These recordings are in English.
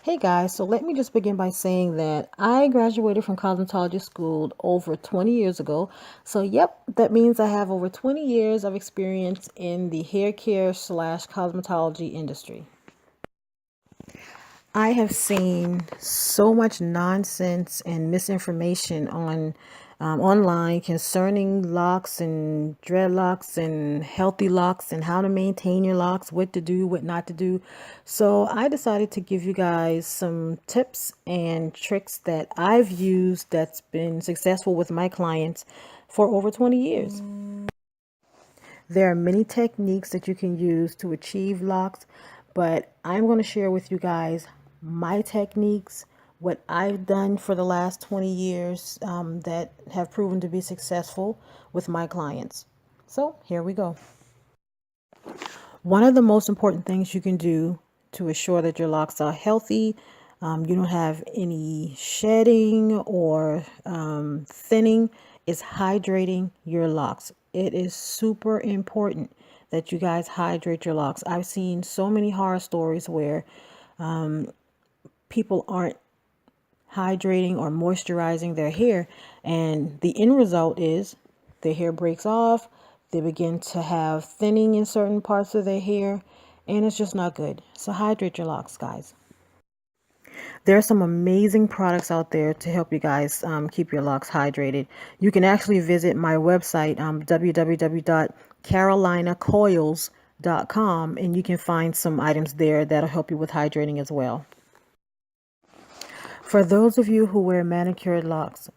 Hey guys, so let me just begin by saying that I graduated from cosmetology school over 20 years ago. So, yep, that means I have over 20 years of experience in the hair care slash cosmetology industry. I have seen so much nonsense and misinformation on online concerning locks and dreadlocks and healthy locks and how to maintain your locks, what to do, what not to do. So I decided to give you guys some tips and tricks that I've used that's been successful with my clients for over 20 years. There are many techniques that you can use to achieve locks, but I'm going to share with you guys my techniques, what I've done for the last 20 years that have proven to be successful with my clients. So here we go. One of the most important things you can do to assure that your locks are healthy, you don't have any shedding or thinning, is hydrating your locks. It is super important that you guys hydrate your locks. I've seen so many horror stories where people aren't hydrating or moisturizing their hair, and the end result is their hair breaks off, they begin to have thinning in certain parts of their hair, and it's just not good. So hydrate your locks, guys. There are some amazing products out there to help you guys keep your locks hydrated. You can actually visit my website, www.carolinacoils.com, and you can find some items there that'll help you with hydrating as well. For those of you who wear manicured locks,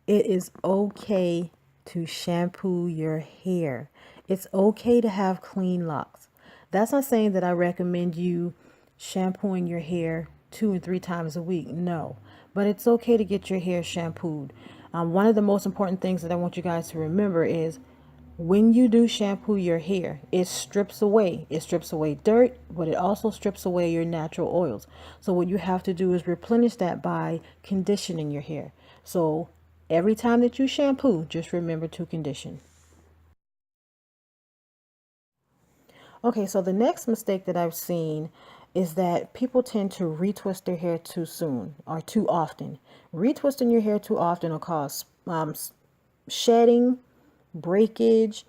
it is okay to shampoo your hair. It's okay to have clean locks. That's not saying that I recommend you shampooing your hair 2 and 3 times a week. No, but it's okay to get your hair shampooed. One of the most important things that I want you guys to remember is when you do shampoo your hair, it strips away. It strips away dirt, but it also strips away your natural oils. So what you have to do is replenish that by conditioning your hair. So every time that you shampoo, just remember to condition. Okay, so the next mistake that I've seen is that people tend to retwist their hair too soon or too often. Retwisting your hair too often will cause shedding, breakage,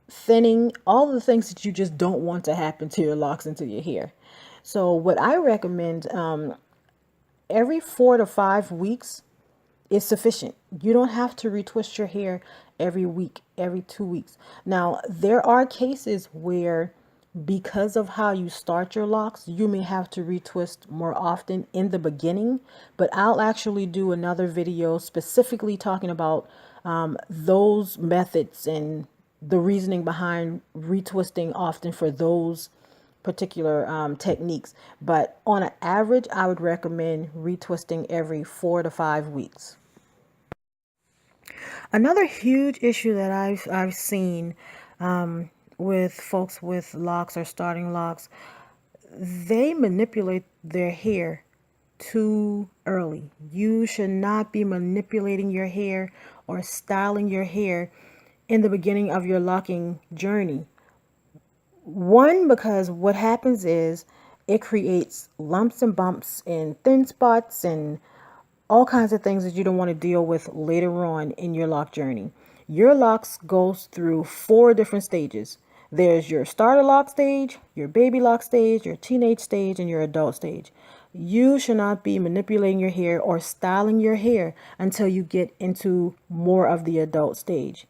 thinning, all the things that you just don't want to happen to your locks and to your hair. So what I recommend, every 4 to 5 weeks is sufficient. You don't have to retwist your hair every week, every 2 weeks. Now, there are cases where because of how you start your locks, you may have to retwist more often in the beginning, but I'll actually do another video specifically talking about those methods and the reasoning behind retwisting often for those particular techniques. But on an average, I would recommend retwisting every 4 to 5 weeks. Another huge issue that I've seen with folks with locks or starting locks, they manipulate their hair too early. You should not be manipulating your hair or styling your hair in the beginning of your locking journey. One, because what happens is it creates lumps and bumps and thin spots and all kinds of things that you don't want to deal with later on in your lock journey. Your locks goes through 4 different stages. There's your starter lock stage, your baby lock stage, your teenage stage, and your adult stage. You should not be manipulating your hair or styling your hair until you get into more of the adult stage.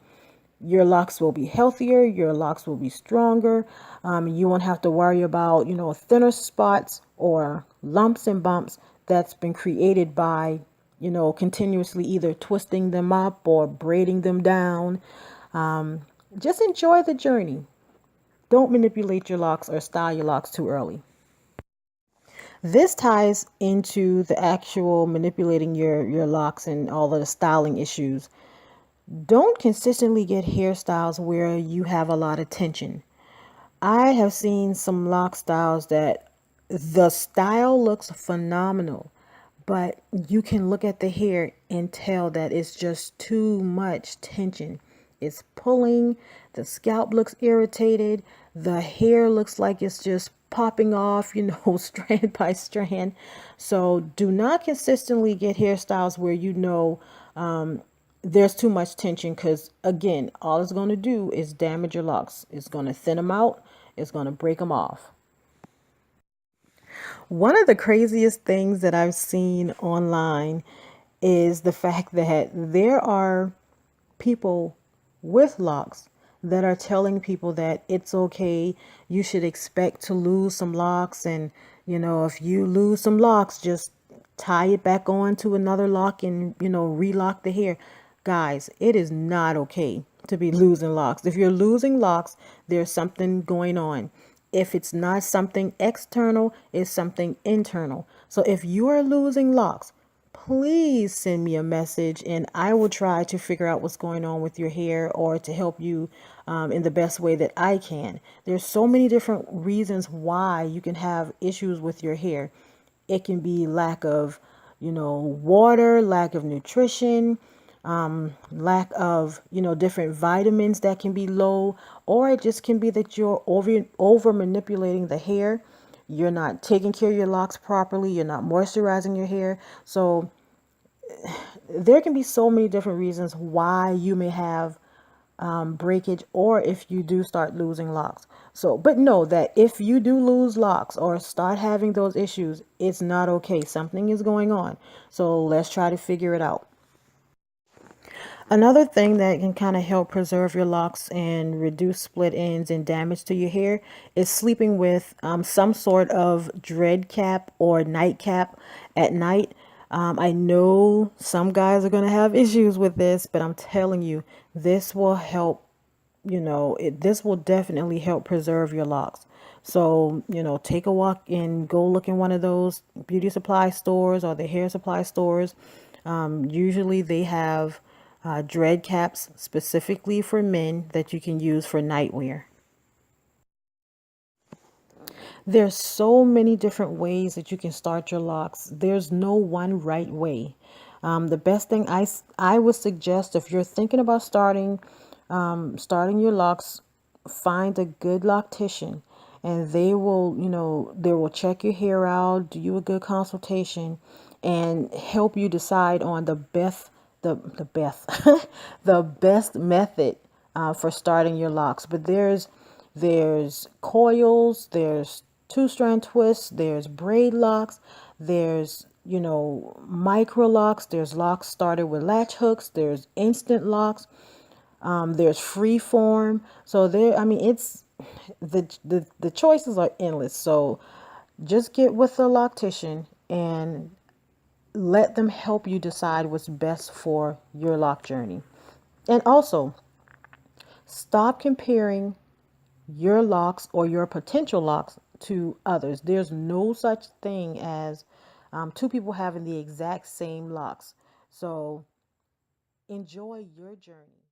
Your locks will be healthier, your locks will be stronger. You won't have to worry about, thinner spots or lumps and bumps that's been created by, continuously either twisting them up or braiding them down. Just enjoy the journey. Don't manipulate your locks or style your locks too early. This ties into the actual manipulating your locks and all of the styling issues. Don't consistently get hairstyles where you have a lot of tension. I have seen some lock styles that the style looks phenomenal, but you can look at the hair and tell that it's just too much tension. It's pulling, the scalp looks irritated, The hair looks like it's just popping off, strand by strand. So do not consistently get hairstyles where there's too much tension, because again, all it's going to do is damage your locks. It's going to thin them out. It's going to break them off. One of the craziest things that I've seen online is the fact that there are people with locks that are telling people that it's okay, you should expect to lose some locks, and if you lose some locks, just tie it back on to another lock and relock the hair. Guys, it is not okay to be losing locks. If you're losing locks, there's something going on. If it's not something external, it's something internal. So if you are losing locks, please send me a message and I will try to figure out what's going on with your hair, or to help you in the best way that I can. There's so many different reasons why you can have issues with your hair. It can be lack of, water, lack of nutrition, lack of, different vitamins that can be low, or it just can be that you're over manipulating the hair. You're not taking care of your locks properly. You're not moisturizing your hair. So there can be so many different reasons why you may have breakage, or if you do start losing locks. So, but know that if you do lose locks or start having those issues, it's not okay. Something is going on. So let's try to figure it out. Another thing that can kind of help preserve your locks and reduce split ends and damage to your hair is sleeping with some sort of dread cap or nightcap at night. I know some guys are going to have issues with this, but I'm telling you, this will help. This will definitely help preserve your locks. So, take a walk and go look in one of those beauty supply stores or the hair supply stores. Usually they have dread caps specifically for men that you can use for nightwear. There's so many different ways that you can start your locks. There's no one right way. The best thing I would suggest, if you're thinking about starting your locks, find a good loctician, and they will check your hair out, do you a good consultation, and help you decide on the best the best method for starting your locks. But there's coils, there's two-strand twists, there's braid locks, there's micro locks, there's locks started with latch hooks, there's instant locks, there's free form. So there, I mean, it's the choices are endless. So just get with the loctician and let them help you decide what's best for your lock journey. And also, stop comparing your locks or your potential locks to others. There's no such thing as two people having the exact same locks. So enjoy your journey.